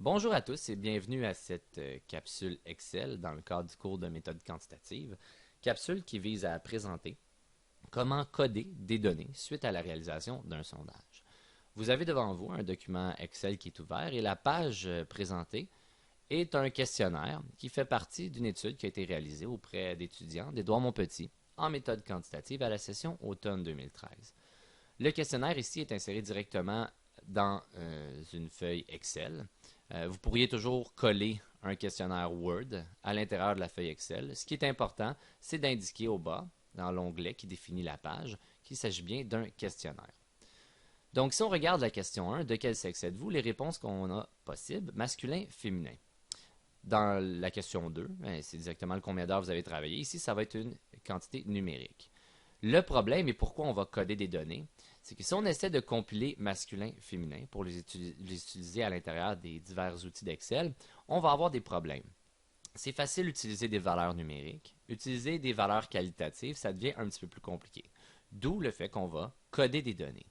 Bonjour à tous et bienvenue à cette capsule Excel dans le cadre du cours de méthode quantitative. Capsule qui vise à présenter comment coder des données suite à la réalisation d'un sondage. Vous avez devant vous un document Excel qui est ouvert et la page présentée est un questionnaire qui fait partie d'une étude qui a été réalisée auprès d'étudiants d'Édouard-Montpetit en méthode quantitative à la session automne 2013. Le questionnaire ici est inséré directement dans une feuille Excel. Vous pourriez toujours coller un questionnaire Word à l'intérieur de la feuille Excel. Ce qui est important, c'est d'indiquer au bas, dans l'onglet qui définit la page, qu'il s'agit bien d'un questionnaire. Donc, si on regarde la question 1, de quel sexe êtes-vous? Les réponses qu'on a possibles, masculin, féminin. Dans la question 2, c'est exactement le combien d'heures vous avez travaillé. Ici, ça va être une quantité numérique. Le problème, et pourquoi on va coder des données, c'est que si on essaie de compiler masculin-féminin pour les utiliser à l'intérieur des divers outils d'Excel, on va avoir des problèmes. C'est facile d'utiliser des valeurs numériques. Utiliser des valeurs qualitatives, ça devient un petit peu plus compliqué. D'où le fait qu'on va coder des données.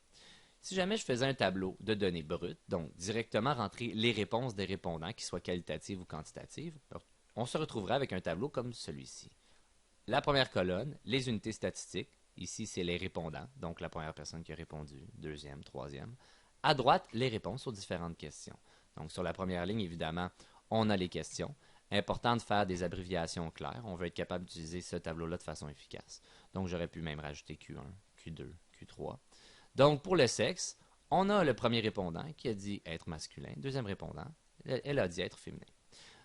Si jamais je faisais un tableau de données brutes, donc directement rentrer les réponses des répondants, qu'ils soient qualitatives ou quantitatives, on se retrouverait avec un tableau comme celui-ci. La première colonne, les unités statistiques. Ici, c'est les répondants, donc la première personne qui a répondu, deuxième, troisième. À droite, les réponses aux différentes questions. Donc, sur la première ligne, évidemment, on a les questions. Important de faire des abréviations claires. On veut être capable d'utiliser ce tableau-là de façon efficace. Donc, j'aurais pu même rajouter Q1, Q2, Q3. Donc, pour le sexe, on a le premier répondant qui a dit être masculin. Deuxième répondant, elle a dit être féminin.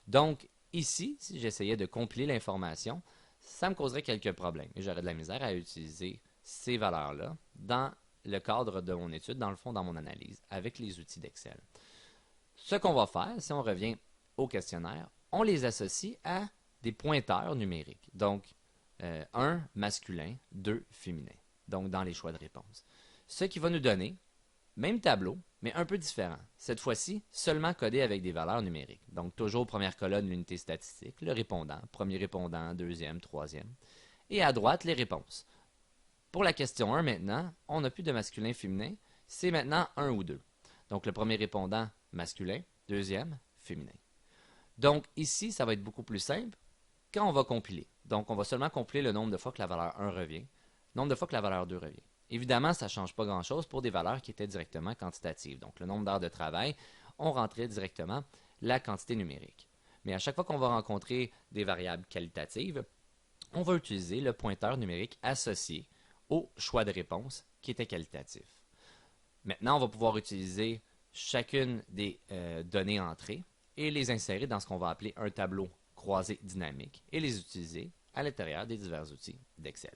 Donc, ici, si j'essayais de compiler l'information, ça me causerait quelques problèmes et j'aurais de la misère à utiliser ces valeurs-là dans le cadre de mon étude, dans le fond, dans mon analyse, avec les outils d'Excel. Ce qu'on va faire, si on revient au questionnaire, on les associe à des pointeurs numériques. Donc, 1 masculin, 2 féminin. Donc, dans les choix de réponse. Ce qui va nous donner, même tableau, mais un peu différent. Cette fois-ci, seulement codé avec des valeurs numériques. Donc, toujours première colonne, l'unité statistique, le répondant, premier répondant, deuxième, troisième. Et à droite, les réponses. Pour la question 1 maintenant, on n'a plus de masculin-féminin, c'est maintenant 1 ou 2. Donc, le premier répondant, masculin, deuxième, féminin. Donc, ici, ça va être beaucoup plus simple quand on va compiler. Donc, on va seulement compiler le nombre de fois que la valeur 1 revient, le nombre de fois que la valeur 2 revient. Évidemment, ça ne change pas grand-chose pour des valeurs qui étaient directement quantitatives. Donc, le nombre d'heures de travail, on rentrait directement la quantité numérique. Mais à chaque fois qu'on va rencontrer des variables qualitatives, on va utiliser le pointeur numérique associé au choix de réponse qui était qualitatif. Maintenant, on va pouvoir utiliser chacune des données entrées et les insérer dans ce qu'on va appeler un tableau croisé dynamique et les utiliser à l'intérieur des divers outils d'Excel.